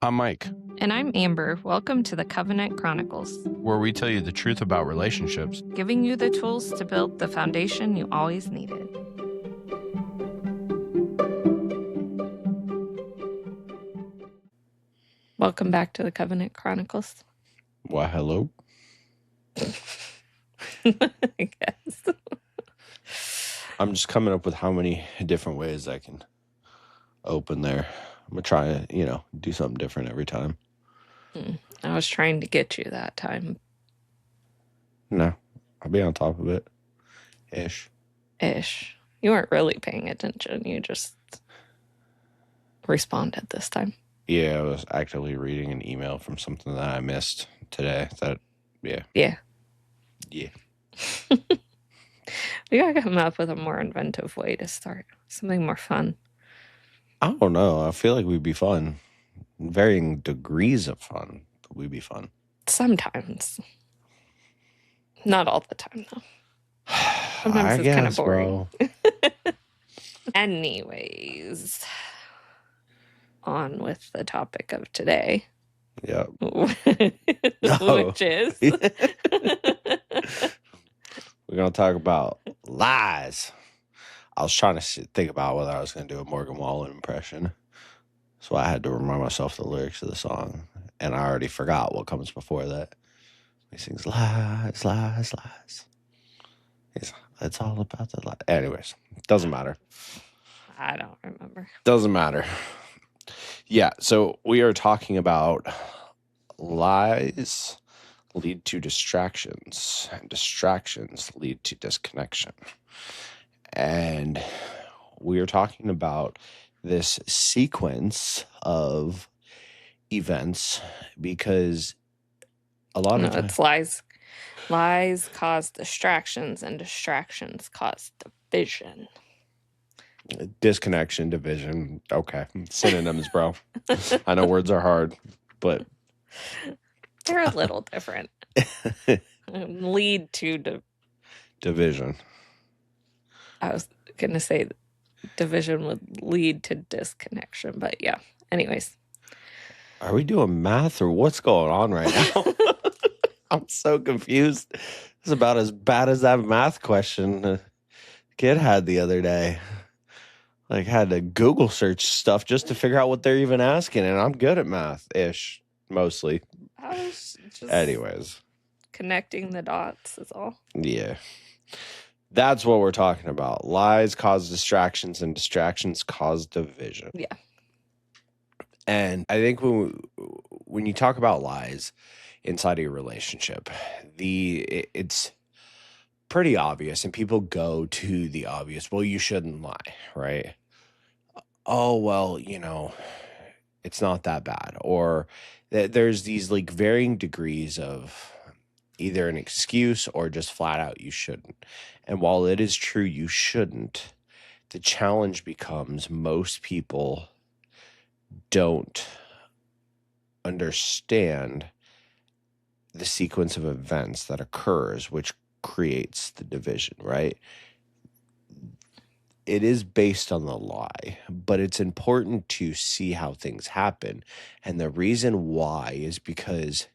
I'm Mike, And I'm Amber. Welcome to the Covenant Chronicles, where we tell you the truth about relationships. giving you the tools to build the foundation you always needed. Welcome back to the Covenant Chronicles. Why, hello. I guess. I'm just coming up with how many different ways I can open there. I'm going to try to, do something different every time. I was trying to get you that time. No, I'll be on top of it. Ish. You weren't really paying attention. You just responded this time. Yeah, I was actively reading an email from something that I missed today. Yeah. We gotta come up with a more inventive way to start. Something more fun. I don't know. I feel like we'd be fun. Varying degrees of fun, but we'd be fun. Sometimes. Not all the time, though. Sometimes it's kind of boring. Anyways, on with the topic of today. Yep. Which is? We're going to talk about lies. I was trying to think about whether I was going to do a Morgan Wallen impression. So I had to remind myself the lyrics of the song. And I already forgot what comes before that. He sings lies, lies, lies. It's all about the lies. Anyways, doesn't matter. I don't remember. Doesn't matter. Yeah, so we are talking about lies lead to distractions, and distractions lead to disconnection. And we are talking about this sequence of events because a lot of times it's lies. Lies cause distractions, and distractions cause division. Disconnection, division. Okay. Synonyms, bro. I know words are hard, but they're a little different. Lead to division. I was going to say division would lead to disconnection, but yeah. Anyways. Are we doing math or what's going on right now? I'm so confused. It's about as bad as that math question the kid had the other day. Like, had to Google search stuff just to figure out what they're even asking, and I'm good at math-ish, mostly. I was just anyways. Connecting the dots is all. Yeah. That's what we're talking about. Lies cause distractions, and distractions cause division. Yeah. And I think when you talk about lies inside of your relationship, it's pretty obvious, and people go to the obvious. Well, you shouldn't lie, right? Oh, well, it's not that bad. Or there's these like varying degrees of either an excuse or just flat out you shouldn't. And while it is true you shouldn't, the challenge becomes most people don't understand the sequence of events that occurs, which creates the division, right? It is based on the lie, but it's important to see how things happen. And the reason why is because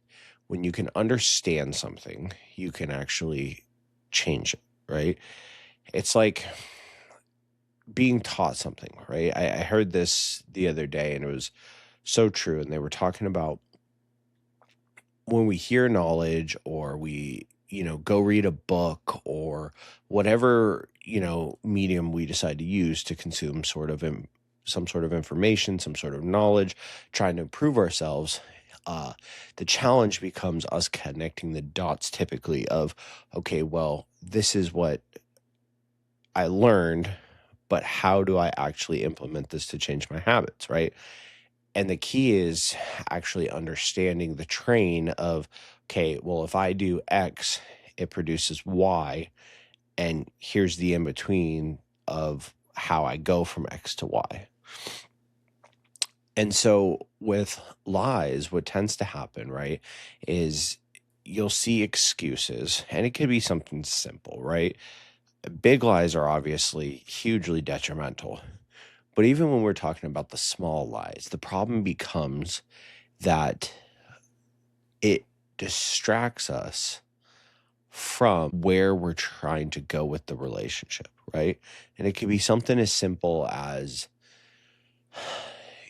when you can understand something, you can actually change it, right? It's like being taught something, right? I heard this the other day, and it was so true. And they were talking about when we hear knowledge, or we, go read a book, or whatever, medium we decide to use to consume some sort of information, some sort of knowledge, trying to improve ourselves. The challenge becomes us connecting the dots typically of, okay, well, this is what I learned, but how do I actually implement this to change my habits, right? And the key is actually understanding the train of, okay, well, if I do X, it produces Y, and here's the in-between of how I go from X to Y. And so with lies, what tends to happen, right, is you'll see excuses, and it could be something simple, right? Big lies are obviously hugely detrimental. But even when we're talking about the small lies, the problem becomes that it distracts us from where we're trying to go with the relationship, right? And it could be something as simple as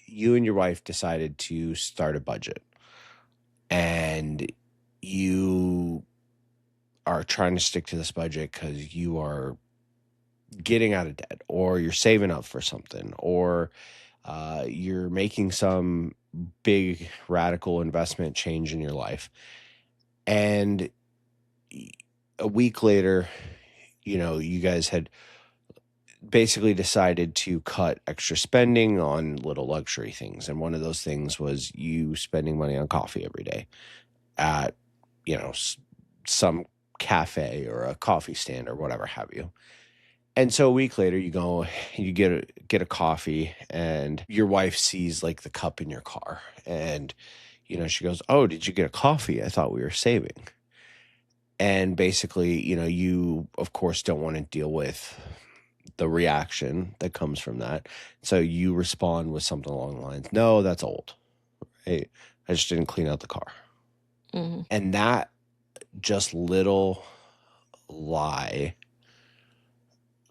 you and your wife decided to start a budget, and you are trying to stick to this budget because you are getting out of debt, or you're saving up for something, or you're making some big radical investment change in your life. And a week later, you guys had basically decided to cut extra spending on little luxury things. And one of those things was you spending money on coffee every day at, some cafe or a coffee stand or whatever have you. And so a week later, you go, you get a coffee, and your wife sees like the cup in your car, and she goes, "Oh, did you get a coffee? I thought we were saving." And basically, you of course don't want to deal with the reaction that comes from that, so you respond with something along the lines, "No, that's old. Hey, I just didn't clean out the car." Mm-hmm. And that just little lie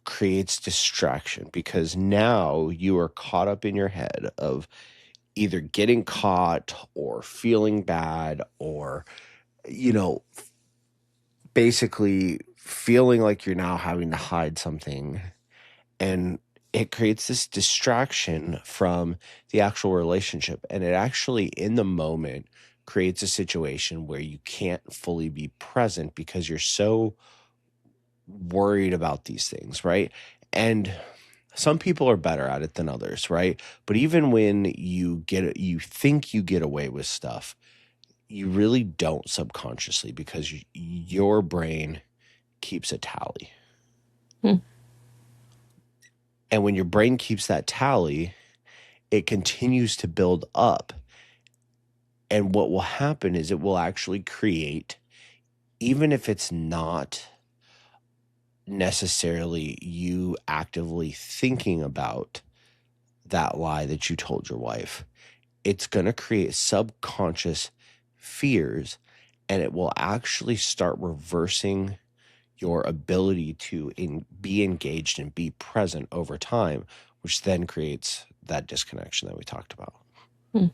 creates distraction, because now you are caught up in your head of either getting caught or feeling bad, or basically feeling like you're now having to hide something. And it creates this distraction from the actual relationship, and it actually in the moment creates a situation where you can't fully be present because you're so worried about these things, right? And some people are better at it than others, right? But even when you think you get away with stuff, you really don't subconsciously, because your brain keeps a tally. Hmm. And when your brain keeps that tally, it continues to build up. And what will happen is it will actually create, even if it's not necessarily you actively thinking about that lie that you told your wife, it's going to create subconscious fears, and it will actually start reversing your ability to be engaged and be present over time, which then creates that disconnection that we talked about. Hmm.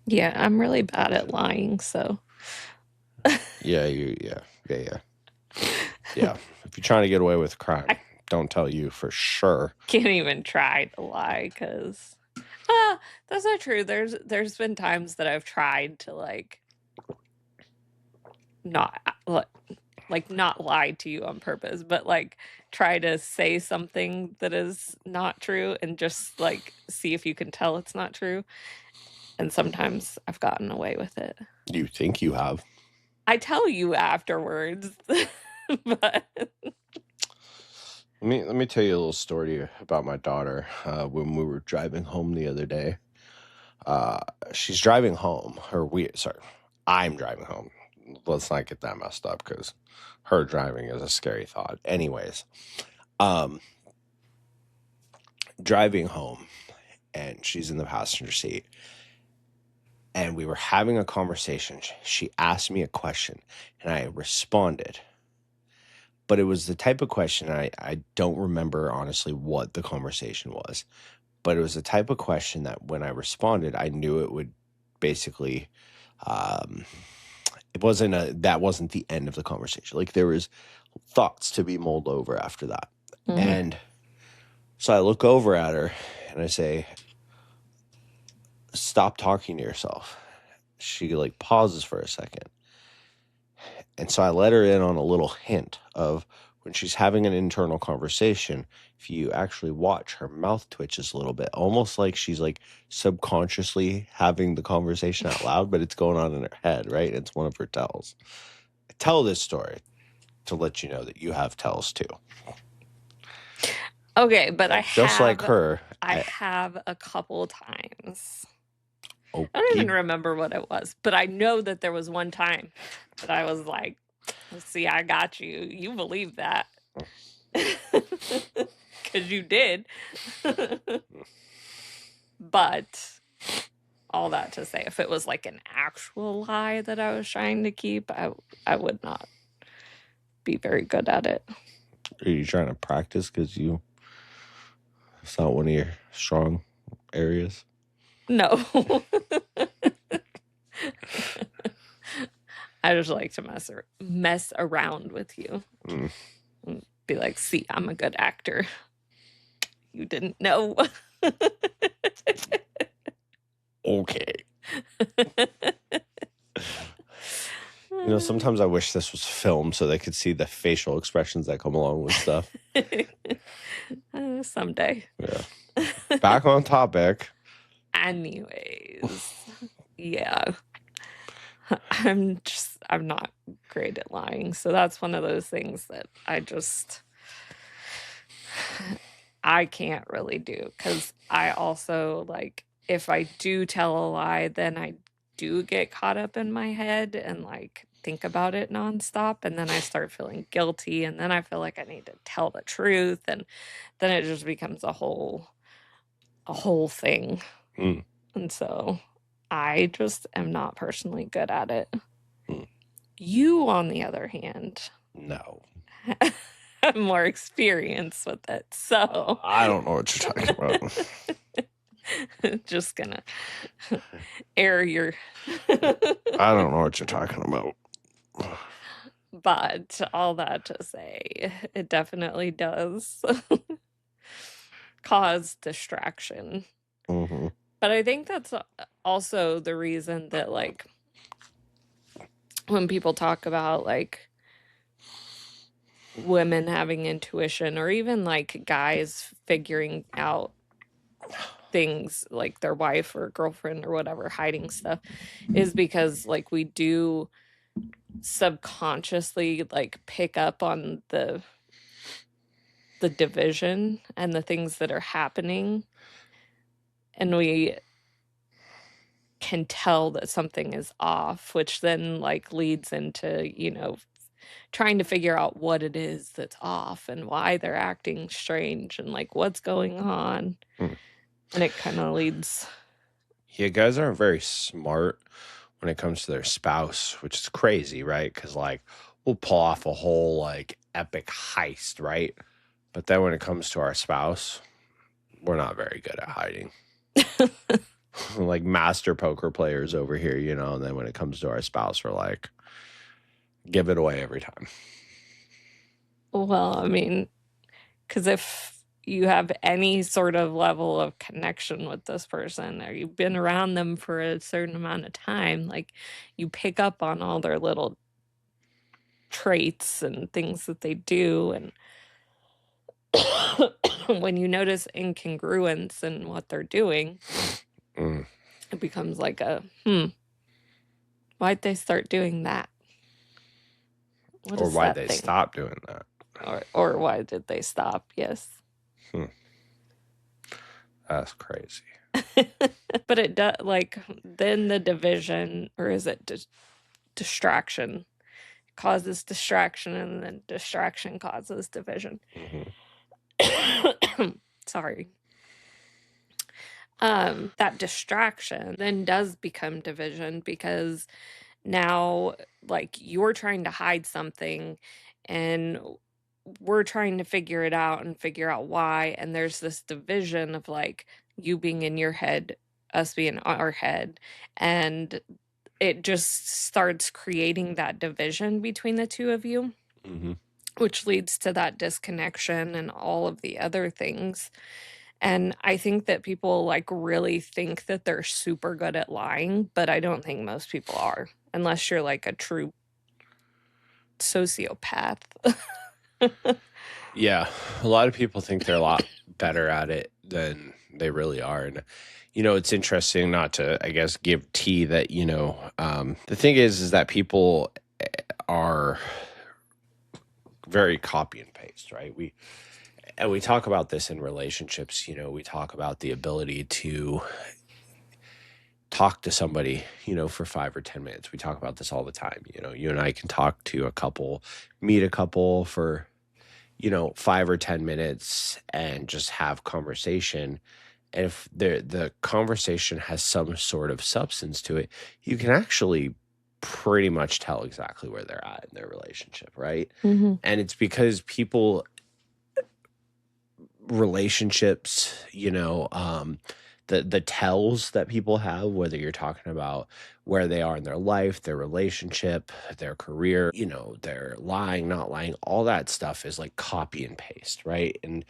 Yeah, I'm really bad at lying, so. Yeah. If you're trying to get away with crime, I don't tell you for sure. can't even try to lie because that's not true. There's been times that I've tried to not not lie to you on purpose, but try to say something that is not true and just see if you can tell it's not true. And sometimes I've gotten away with it. You think you have. I tell you afterwards, but Let me tell you a little story about my daughter. When we were driving home the other day, she's driving home, I'm driving home. Let's not get that messed up, because her driving is a scary thought. Anyways, driving home, and she's in the passenger seat, and we were having a conversation. She asked me a question, and I responded. But it was the type of question, I don't remember honestly what the conversation was, but it was the type of question that when I responded, I knew it would basically, that wasn't the end of the conversation. Like, there was thoughts to be mulled over after that. Mhm. And so I look over at her and I say, "Stop talking to yourself." She pauses for a second. And so I let her in on a little hint of, when she's having an internal conversation, if you actually watch, her mouth twitches a little bit, almost like she's subconsciously having the conversation out loud, but it's going on in her head, right? It's one of her tells. I tell this story to let you know that you have tells too. Okay, but Just like her, I have a couple times. okay. I don't even remember what it was, but I know that there was one time that I was like, "See, I got you. You believe that." Because you did. But all that to say, if it was like an actual lie that I was trying to keep, I would not be very good at it. Are you trying to practice because it's not one of your strong areas? No. I just like to mess around with you. Mm. Be like, see, I'm a good actor. You didn't know. Okay. Sometimes I wish this was filmed so they could see the facial expressions that come along with stuff. Someday. Yeah. Back on topic. Anyways, yeah. I'm not great at lying. So that's one of those things that I can't really do, because I also, like, if I do tell a lie, then I do get caught up in my head and like think about it nonstop, and then I start feeling guilty, and then I feel like I need to tell the truth, and then it just becomes a whole thing. Mm. And so I just am not personally good at it. Mm. You, on the other hand, no, have more experience with it, so I don't know what you're talking about. just gonna air your I don't know what you're talking about. But all that to say, it definitely does cause distraction. Mm-hmm. But I think that's also the reason that, like, when people talk about like women having intuition, or even like guys figuring out things, like their wife or girlfriend or whatever hiding stuff, is because like we do subconsciously like pick up on the division and the things that are happening, and we can tell that something is off, which then like leads into, trying to figure out what it is that's off and why they're acting strange and like what's going on. And it kind of leads. Yeah, guys aren't very smart when it comes to their spouse, which is crazy, right? Because like we'll pull off a whole like epic heist, right? But then when it comes to our spouse, we're not very good at hiding. Like master poker players over here, and then when it comes to our spouse, we're like, give it away every time. Well, I mean, because if you have any sort of level of connection with this person, or you've been around them for a certain amount of time, like you pick up on all their little traits and things that they do. And when you notice incongruence in what they're doing, it becomes like why'd they start doing that? Or why'd they stop doing that? Or why did they stop? Yes. That's crazy. But it does, like, then the division, or is it distraction, causes distraction, and then distraction causes division. Sorry. That distraction then does become division, because now, like, you're trying to hide something and we're trying to figure it out and figure out why, and there's this division of like you being in your head, us being in our head, and it just starts creating that division between the two of you, which leads to that disconnection and all of the other things. And I think that people like really think that they're super good at lying, but I don't think most people are, unless you're like a true sociopath. Yeah, a lot of people think they're a lot better at it than they really are. And, it's interesting, not to, I guess, give tea that, the thing is that people are very copy and paste, right? We talk about this in relationships. We talk about the ability to talk to somebody, for 5 or 10 minutes. We talk about this all the time. You and I can talk to a couple, meet a couple for 5 or 10 minutes and just have conversation. And if the conversation has some sort of substance to it, you can actually pretty much tell exactly where they're at in their relationship, right? Mhm. And it's because relationships, the tells that people have, whether you're talking about where they are in their life, their relationship, their career, they're lying, not lying, all that stuff is like copy and paste, right? And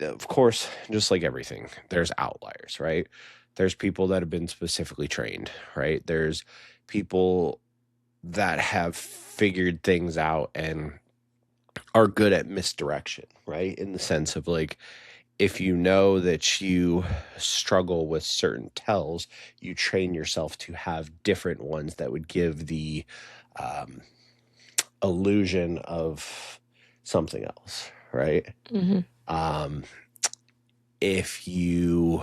of course, just like everything, there's outliers, right? There's people that have been specifically trained, right? There's people that have figured things out and are good at misdirection, right? In the sense of like, if you know that you struggle with certain tells, you train yourself to have different ones that would give the um, illusion of something else, right? Mhm. Um, if you,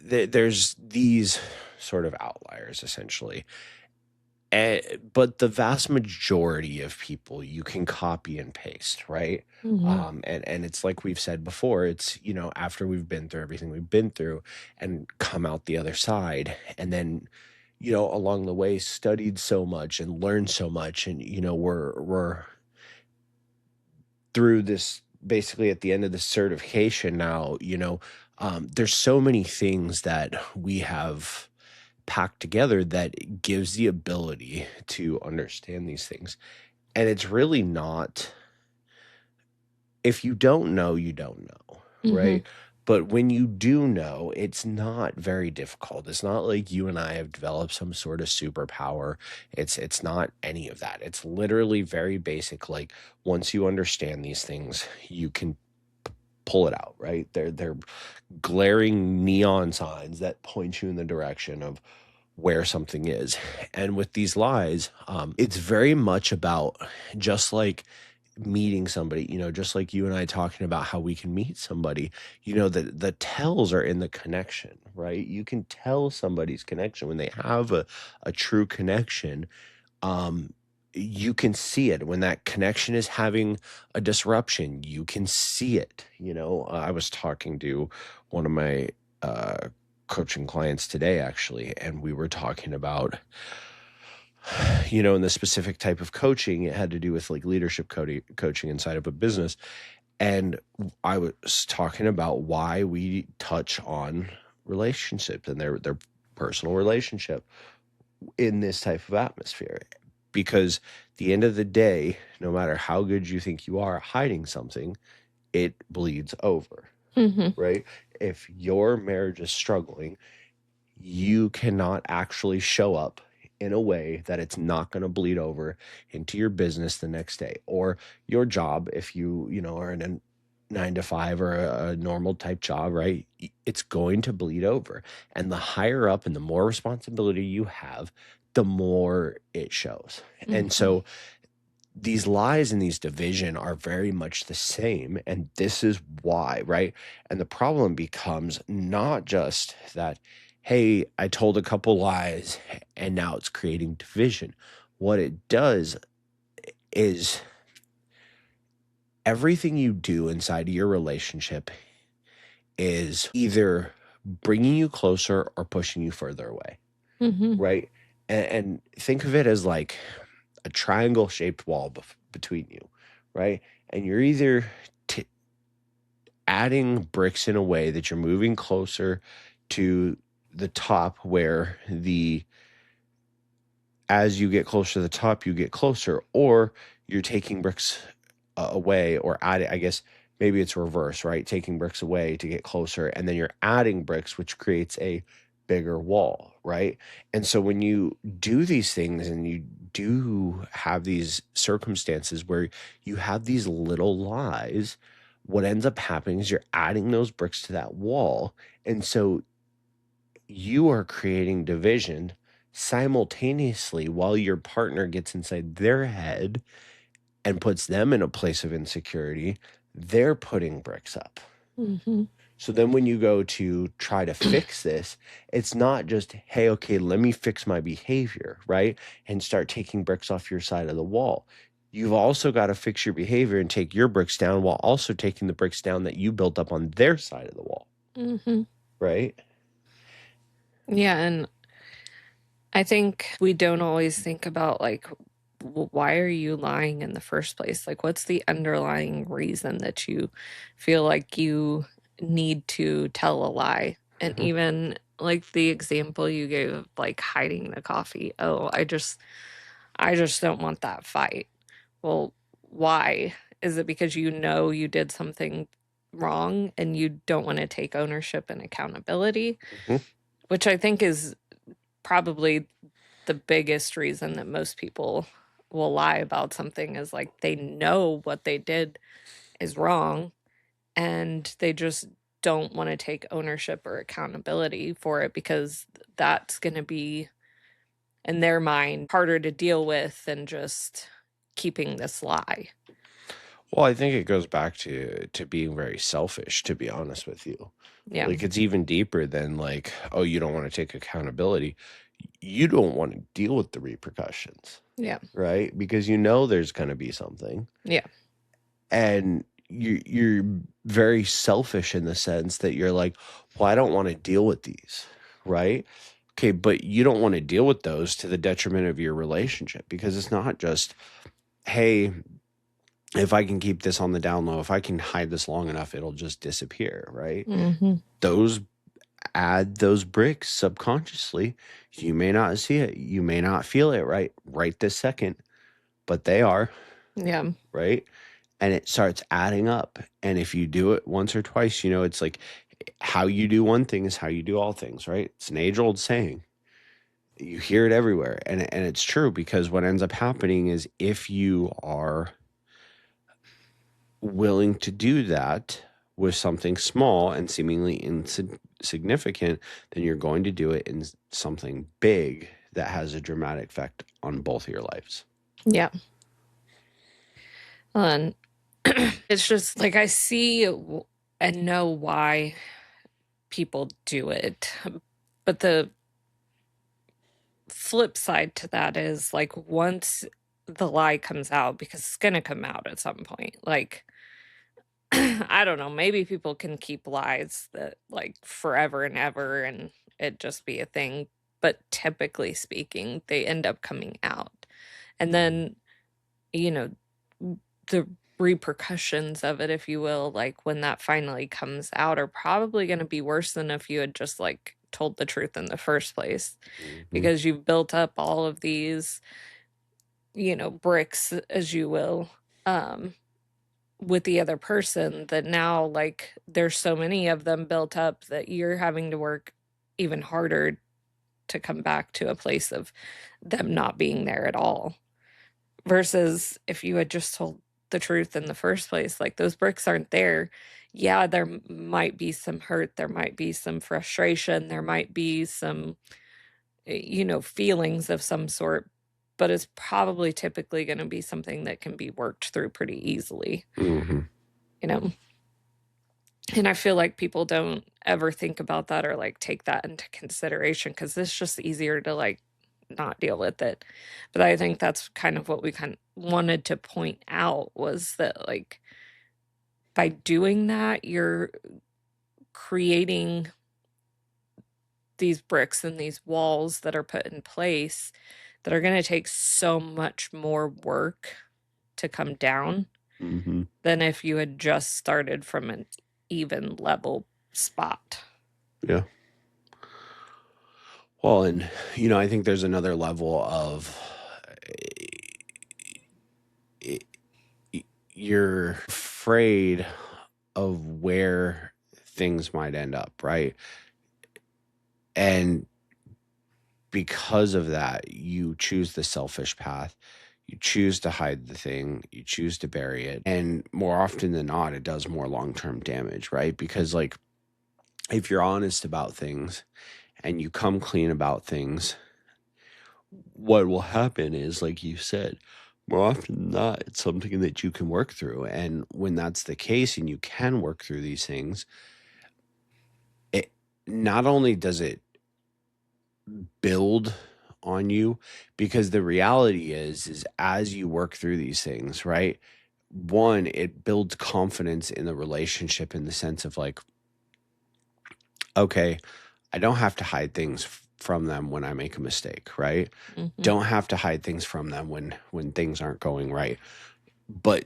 there's these sort of outliers essentially. But the vast majority of people you can copy and paste, right? Mhm. And it's like we've said before, it's, after we've been through everything we've been through and come out the other side, and then, along the way studied so much and learned so much, and, we're through this basically at the end of the certification now, there's so many things that we have packed together that gives the ability to understand these things. And it's really not, if you don't know, you don't know, Mhm. right? But when you do know, it's not very difficult. It's not like you and I have developed some sort of superpower. It's not any of that. It's literally very basic. Like once you understand these things, you can pull it out, right? They're glaring neon signs that point you in the direction of where something is. And with these lies, it's very much about just like meeting somebody, just like you and I talking about how we can meet somebody, the tells are in the connection, right? You can tell somebody's connection when they have a true connection. um you can see it when that connection is having a disruption. You can see it. I was talking to one of my uh coaching clients today actually, and we were talking about in the specific type of coaching, it had to do with like leadership coaching inside of a business. And I was talking about why we touch on relationships and their personal relationship in this type of atmosphere. Because at the end of the day, no matter how good you think you are at hiding something, it bleeds over, Mhm. right? If your marriage is struggling, you cannot actually show up in a way that it's not going to bleed over into your business the next day, or your job if you are in a 9 to 5 or a normal type job, right? It's going to bleed over. And the higher up and the more responsibility you have, the more it shows. And Mhm. so these lies and these division are very much the same. And this is why, right? And the problem becomes not just that, hey, I told a couple lies and now it's creating division. What it does is everything you do inside of your relationship is either bringing you closer or pushing you further away, Mhm. right? And think of it as like a triangle shaped wall between you, right? And you're either t- adding bricks in a way that you're moving closer to the top, where the as you get closer to the top, you get closer, or you're taking bricks away or adding, I guess maybe it's reverse, right? Taking bricks away to get closer, and then you're adding bricks, which creates a bigger wall, right? And so when you do these things and you do have these circumstances where you have these little lies, what ends up happening is you're adding those bricks to that wall. And so you are creating division simultaneously while your partner gets inside their head and puts them in a place of insecurity. They're putting bricks up. Mhm. So then when you go to try to fix this, it's not just, hey, okay, let me fix my behavior, right? And start taking bricks off your side of the wall. You've also got to fix your behavior and take your bricks down while also taking the bricks down that you built up on their side of the wall. Mhm. right? Yeah, and I think we don't always think about, like, why are you lying in the first place? Like, what's the underlying reason that you feel like you need to tell a lie? And Mhm. even, like, the example you gave of, like, hiding the coffee. "Oh, I just don't want that fight." Well, why? Is it because you know you did something wrong and you don't wanna take ownership and accountability? Mhm. Which I think is probably the biggest reason that most people will lie about something is, like, they know what they did is wrong, and they just don't wanna take ownership or accountability for it because that's gonna be, in their mind, harder to deal with than just keeping this lie. Well, I think it goes back to being very selfish, to be honest with you. Yeah. Like, it's even deeper than like, oh, you don't want to take accountability. You don't want to deal with the repercussions, Yeah. right? Because you know there's going to be something. Yeah. And you're very selfish in the sense that you're like, well, I don't want to deal with these, right? Okay, but you don't want to deal with those to the detriment of your relationship, because it's not just, hey, if I can keep this on the down low, if I can hide this long enough, it'll just disappear, right? Mhm. Those add those bricks subconsciously. You may not see it, you may not feel it right this second, but they are, Yeah. right? And it starts adding up. And if you do it once or twice, it's like how you do one thing is how you do all things, right? It's an age-old saying. You hear it everywhere. And it's true, because what ends up happening is if you are willing to do that with something small and seemingly insignificant, then you're going to do it in something big that has a dramatic effect on both of your lives. Yeah. And it's just, like, I see and know why people do it, but the flip side to that is, like, once the lie comes out, because it's gonna come out at some point, like, I don't know, maybe people can keep lies that, like, forever and ever and it just be a thing, but typically speaking, they end up coming out. And then, you know, the repercussions of it, if you will, like, when that finally comes out are probably gonna be worse than if you had just, like, told the truth in the first place, Mm-hmm. because you've built up all of these, bricks, as you will, um, with the other person that now, like, there's so many of them built up that you're having to work even harder to come back to a place of them not being there at all. Versus if you had just told the truth in the first place, like, those bricks aren't there. Yeah, there might be some hurt, there might be some frustration, there might be some, feelings of some sort, but it's probably typically gonna be something that can be worked through pretty easily, Mm-hmm. you know? And I feel like people don't ever think about that or, like, take that into consideration because it's just easier to, like, not deal with it. But I think that's kind of what we kind wanted to point out was that, like, by doing that, you're creating these bricks and these walls that are put in place that are gonna take so much more work to come down Mm-hmm. than if you had just started from an even level spot. Yeah. Well, and I think there's another level of it, you're afraid of where things might end up, right? And because of that, you choose the selfish path. You choose to hide the thing, you choose to bury it. And more often than not, it does more long term damage, right? Because, like, if you're honest about things and you come clean about things, what will happen is, like you said, more often than not, it's something that you can work through. And when that's the case and you can work through these things, it not only does it build on you, because the reality is as you work through these things, right? One, it builds confidence in the relationship, in the sense of, like, okay, I don't have to hide things from them when I make a mistake, right? Mm-hmm. Don't have to hide things from them when things aren't going right. But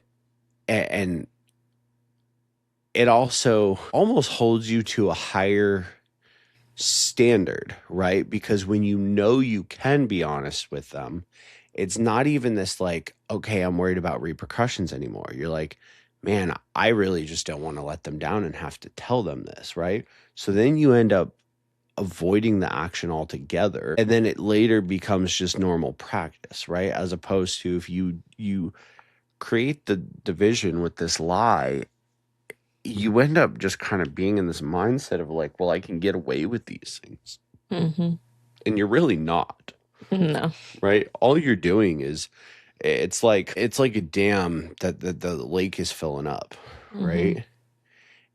and it also almost holds you to a higher standard, right? Because when you know you can be honest with them, it's not even this like, okay, I'm worried about repercussions anymore. You're like, man, I really just don't want to let them down and have to tell them this, right? So then you end up avoiding the action altogether, and then it later becomes just normal practice, right? As opposed to if you create the division with this lie, you end up just kind of being in this mindset of like, well, I can get away with these things. Mm-hmm. And you're really not, No. right? All you're doing is it's like a dam that the lake is filling up, Mm-hmm. right?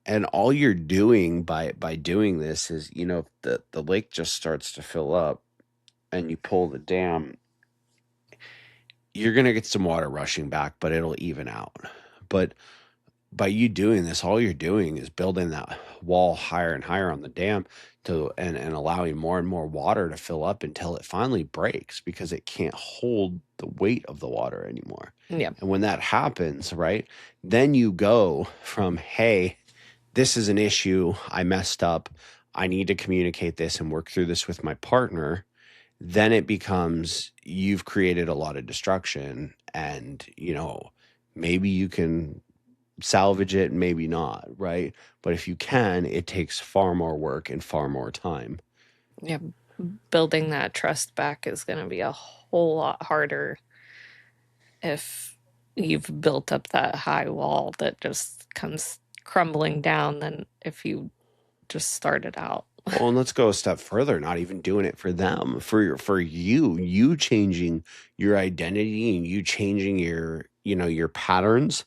And all you're doing by doing this is, if the lake just starts to fill up and you pull the dam, you're gonna get some water rushing back, but it'll even out. But by you doing this, all you're doing is building that wall higher and higher on the dam and allowing more and more water to fill up until it finally breaks because it can't hold the weight of the water anymore. Yeah. And when that happens, right, then you go from, hey, this is an issue. I messed up. I need to communicate this and work through this with my partner. Then it becomes you've created a lot of destruction and, maybe you can salvage it, maybe not, right? But if you can, it takes far more work and far more time. Yeah. Building that trust back is going to be a whole lot harder if you've built up that high wall that just comes crumbling down than if you just started out. Well, and let's go a step further, not even doing it for them, for you changing your identity and you changing your patterns.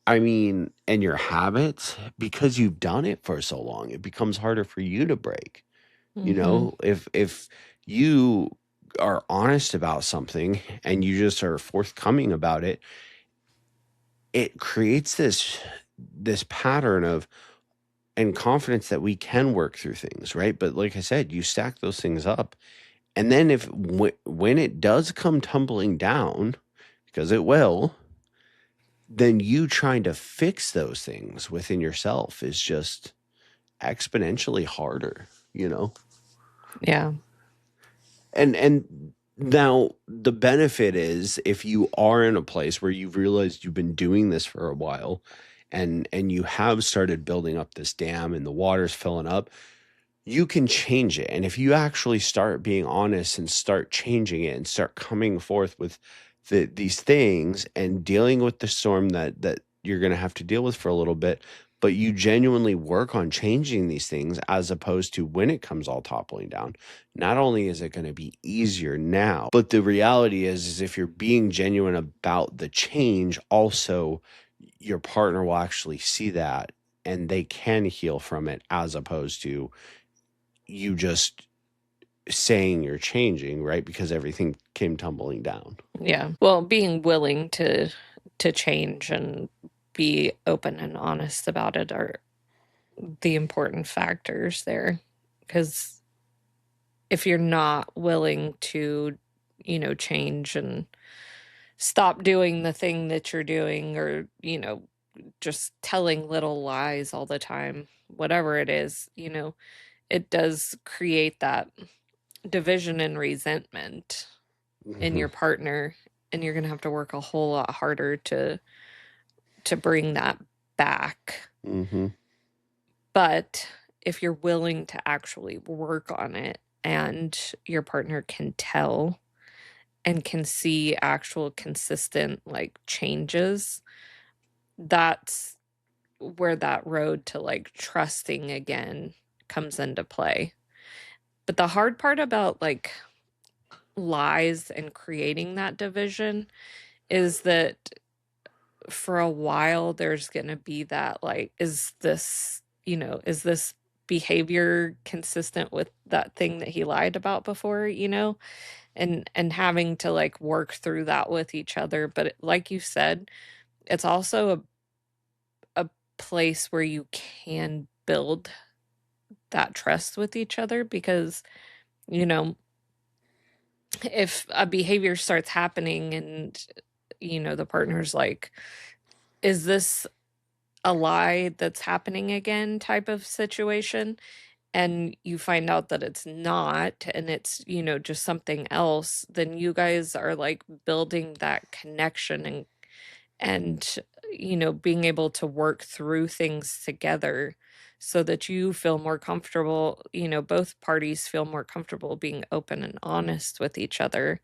I mean, and your habits because you've done it for so long, it becomes harder for you to break. Mm-hmm. If you are honest about something and you just are forthcoming about it, it creates this pattern of and confidence that we can work through things, right? But like I said, you stack those things up, and then if when it does come tumbling down, because it will, then you trying to fix those things within yourself is just exponentially harder. Yeah. And now the benefit is if you are in a place where you've realized you've been doing this for a while and you have started building up this dam and the water's filling up, you can change it. And if you actually start being honest and start changing it and start coming forth with these things and dealing with the storm that you're going to have to deal with for a little bit, but you genuinely work on changing these things as opposed to when it comes all toppling down, not only is it going to be easier now, but the reality is if you're being genuine about the change, also your partner will actually see that and they can heal from it as opposed to you just saying you're changing, right? Because everything came tumbling down. Yeah. Well, being willing to change and be open and honest about it are the important factors there. Because if you're not willing to, change and stop doing the thing that you're doing or, just telling little lies all the time, whatever it is, it does create that division and resentment in Hmm. your partner, and you're going to have to work a whole lot harder to bring that back. Hmm. But if you're willing to actually work on it and your partner can tell and can see actual consistent like changes, that's where that road to like trusting again comes into play. But the hard part about like lies and creating that division is that for a while there's going to be that like is this behavior consistent with that thing that he lied about before, and having to like work through that with each other. But like you said, it's also a place where you can build that trust with each other, because, you know, if a behavior starts happening and, the partner's like, is this a lie that's happening again type of situation? And you find out that it's not, and it's, just something else, then you guys are like building that connection, and being able to work through things together so that you feel more comfortable, both parties feel more comfortable being open and honest with each other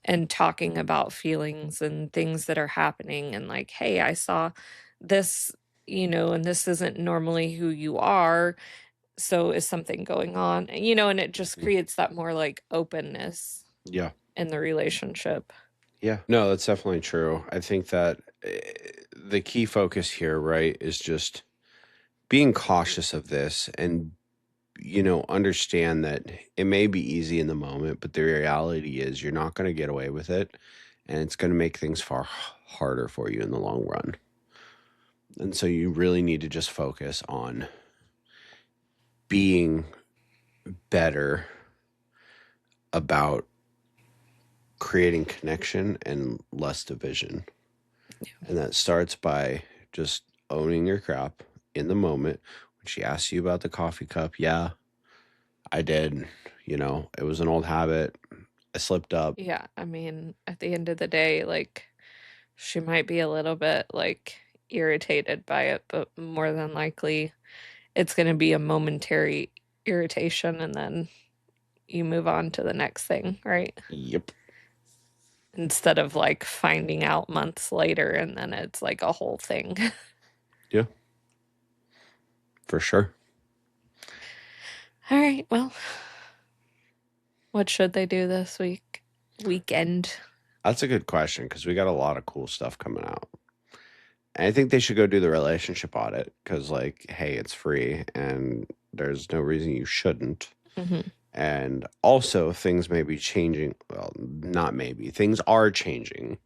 and talking about feelings and things that are happening, and like, hey, I saw this, and this isn't normally who you are, so is something going on? And it just Mm. creates that more like openness Yeah. in the relationship. Yeah. No, that's definitely true. I think that the key focus here, right, is just being cautious of this and, understand that it may be easy in the moment, but the reality is you're not going to get away with it. And it's going to make things far harder for you in the long run. And so you really need to just focus on being better about creating connection and less division. And that starts by just owning your crap in the moment. When she asks you about the coffee cup, yeah, I did. It was an old habit. I slipped up. Yeah, I mean, at the end of the day, like, she might be a little bit like irritated by it, but more than likely it's going to be a momentary irritation, and then you move on to the next thing, right? Yep. Instead of like finding out months later and then it's like a whole thing. Yeah, for sure. All right, well, what should they do this weekend? That's a good question because we got a lot of cool stuff coming out. And I think they should go do the relationship audit because, like, hey, it's free and there's no reason you shouldn't. Hmm. And also, things may be changing. Well, not maybe. Things are changing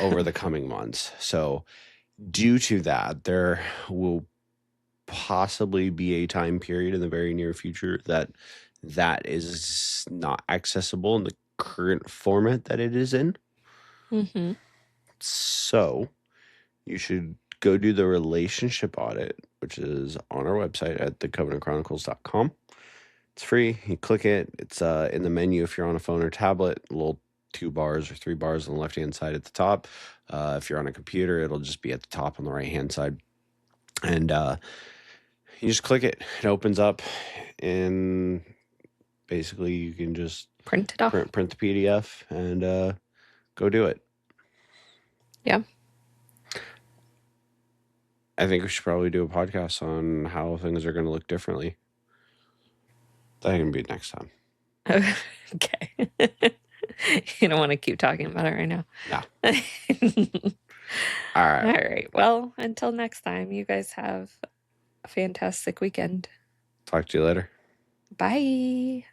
over the coming months. So, due to that, there will possibly be a time period in the very near future that is not accessible in the current format that it is in. Hmm. So, you should go do the relationship audit, which is on our website at thecovenantchronicles.com. It's free. You click it. It's in the menu if you're on a phone or tablet, a little 2 bars or 3 bars on the left-hand side at the top. If you're on a computer, it'll just be at the top on the right-hand side. And you just click it. It opens up, and basically you can just Print it off. print the PDF and go do it. Yeah. I think we should probably do a podcast on how things are going to look differently. That can be next time. Okay. You don't want to keep talking about it right now. No. All All right. right. Well, until next time, you guys have a fantastic weekend. Talk to you later. Bye.